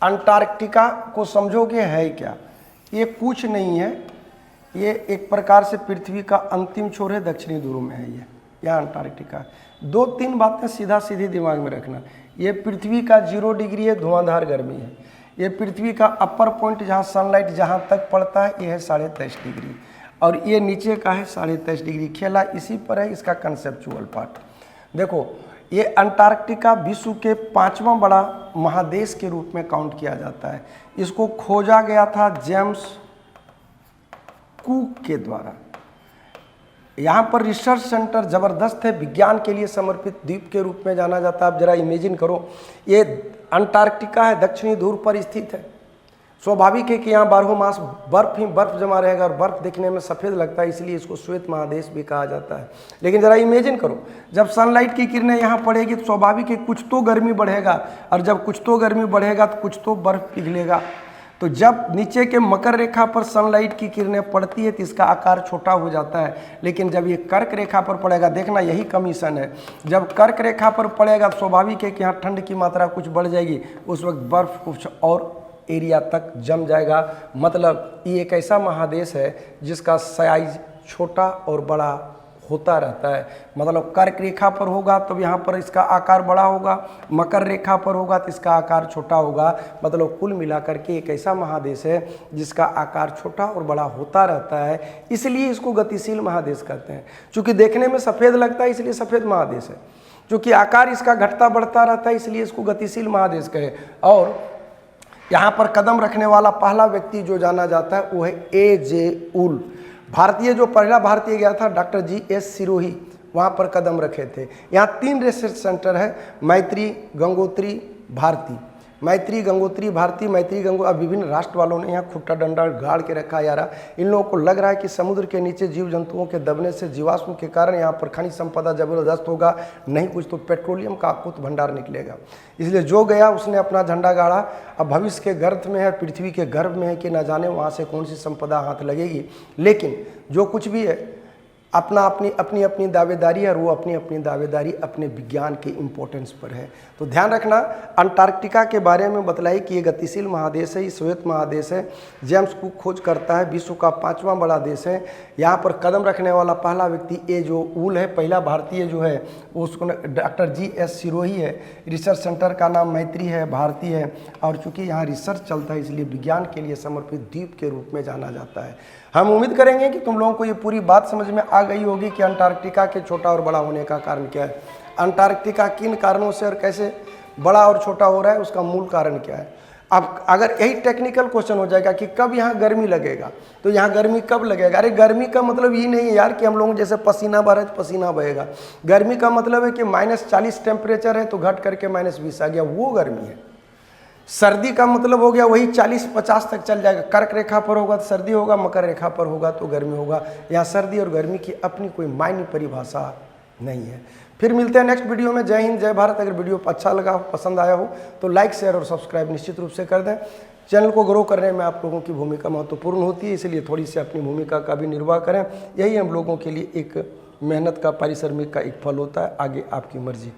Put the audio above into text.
Antarctica को समझोगे है क्या? ये कुछ नहीं है, ये एक प्रकार से पृथ्वी का अंतिम छोर है, दक्षिणी ध्रुव में है। ये यह अंटार्कटिका। दो तीन बातें सीधा सीधी दिमाग में रखना। ये पृथ्वी का 0 डिग्री है, धुआंधार गर्मी है। ये पृथ्वी का अपर पॉइंट जहाँ सनलाइट जहाँ तक पड़ता है ये है 23.5 डिग्री, और ये नीचे का है 23.5 डिग्री। खेला इसी पर है, इसका कंसेप्चुअल पार्ट देखो। ये अंटार्कटिका विश्व के 5वां बड़ा महादेश के रूप में काउंट किया जाता है। इसको खोजा गया था जेम्स कुक के द्वारा। यहाँ पर रिसर्च सेंटर ज़बरदस्त है, विज्ञान के लिए समर्पित द्वीप के रूप में जाना जाता है। आप जरा इमेजिन करो, ये अंटार्कटिका है, दक्षिणी ध्रुव पर स्थित है। स्वाभाविक है कि यहाँ 12 मास बर्फ ही बर्फ जमा रहेगा, और बर्फ दिखने में सफ़ेद लगता है, इसलिए इसको श्वेत महादेश भी कहा जाता है। लेकिन ज़रा इमेजिन करो, जब सनलाइट की किरणें यहाँ पड़ेगी तो स्वाभाविक है कुछ तो गर्मी बढ़ेगा, और जब कुछ तो गर्मी बढ़ेगा तो कुछ तो बर्फ पिघलेगा। तो जब नीचे के मकर रेखा पर सनलाइट की किरणें पड़ती है तो इसका आकार छोटा हो जाता है, लेकिन जब ये कर्क रेखा पर पड़ेगा, देखना यही कमीशन है, जब कर्क रेखा पर पड़ेगा तो स्वाभाविक है कि यहाँ ठंड की मात्रा कुछ बढ़ जाएगी, उस वक्त बर्फ कुछ और एरिया तक जम जाएगा। मतलब ये एक ऐसा महादेश है जिसका साइज छोटा और बड़ा होता रहता है। मतलब कर्क रेखा पर होगा तो यहाँ पर इसका आकार बड़ा होगा, मकर रेखा पर होगा तो इसका आकार छोटा होगा। मतलब कुल मिलाकर के एक ऐसा महादेश है जिसका आकार छोटा और बड़ा होता रहता है, इसलिए इसको गतिशील महादेश कहते हैं। चूँकि देखने में सफ़ेद लगता है इसलिए सफ़ेद महादेश है, चूँकि आकार इसका घटता बढ़ता रहता है इसलिए इसको गतिशील महादेश कहे। और यहाँ पर कदम रखने वाला पहला व्यक्ति जो जाना जाता है वो है ए.जे. उल। भारतीय जो पहला भारतीय गया था डॉक्टर जी.एस. सिरोही, वहाँ पर कदम रखे थे। यहाँ 3 रिसर्च सेंटर है, मैत्री, गंगोत्री, भारती। मैत्री, गंगोत्री, भारती। मैत्री, अब विभिन्न राष्ट्र वालों ने यहाँ खुट्टा डंडा गाड़ के रखा यारा। इन लोगों को लग रहा है कि समुद्र के नीचे जीव जंतुओं के दबने से, जीवाश्म के कारण यहाँ पर खनिज संपदा जबरदस्त होगा, नहीं कुछ तो पेट्रोलियम का अकुत भंडार निकलेगा। इसलिए जो गया उसने अपना झंडा गाड़ा। अब भविष्य के गर्भ में है, पृथ्वी के गर्भ में है कि न जाने वहाँ से कौन सी संपदा हाथ लगेगी। लेकिन जो कुछ भी है अपनी दावेदारी है, और वो अपनी दावेदारी अपने विज्ञान के इम्पोर्टेंस पर है। तो ध्यान रखना, अंटार्कटिका के बारे में बतलाई कि ये गतिशील महादेश है, ये श्वेत महादेश है। जेम्स कुक खोज करता है, विश्व का 5वां बड़ा देश है। यहाँ पर कदम रखने वाला पहला व्यक्ति ए.जे. उल है, पहला भारतीय जो है उसको डॉक्टर जी.एस. सिरोही है। रिसर्च सेंटर का नाम मैत्री है, भारती है। और चूँकि यहाँ रिसर्च चलता है इसलिए विज्ञान के लिए समर्पित द्वीप के रूप में जाना जाता है। हम उम्मीद करेंगे कि तुम लोगों को ये पूरी बात समझ में आ गई होगी कि अंटार्कटिका के छोटा और बड़ा होने का कारण क्या है, अंटार्कटिका किन कारणों से और कैसे बड़ा और छोटा हो रहा है, उसका मूल कारण क्या है। अब अगर यही टेक्निकल क्वेश्चन हो जाएगा कि कब यहाँ गर्मी लगेगा, तो यहाँ गर्मी कब लगेगा? अरे गर्मी का मतलब ये नहीं है यार कि हम लोग जैसे पसीना बह रहा है तो पसीना बहेगा। गर्मी का मतलब है कि -40 टेम्परेचर है तो घट करके -20 आ गया, वो गर्मी है। सर्दी का मतलब हो गया वही 40-50 तक चल जाएगा। कर्क रेखा पर होगा तो सर्दी होगा, मकर रेखा पर होगा तो गर्मी होगा। यहाँ सर्दी और गर्मी की अपनी कोई मायने परिभाषा नहीं है। फिर मिलते हैं नेक्स्ट वीडियो में। जय हिंद, जय भारत। अगर वीडियो अच्छा लगा हो, पसंद आया हो तो लाइक, शेयर और सब्सक्राइब निश्चित रूप से कर दें। चैनल को ग्रो करने में आप लोगों की भूमिका महत्वपूर्ण होती है, इसलिए थोड़ी सी अपनी भूमिका का भी निर्वाह करें। यही हम लोगों के लिए एक मेहनत का, पारिश्रमिक का एक फल होता है। आगे आपकी मर्जी।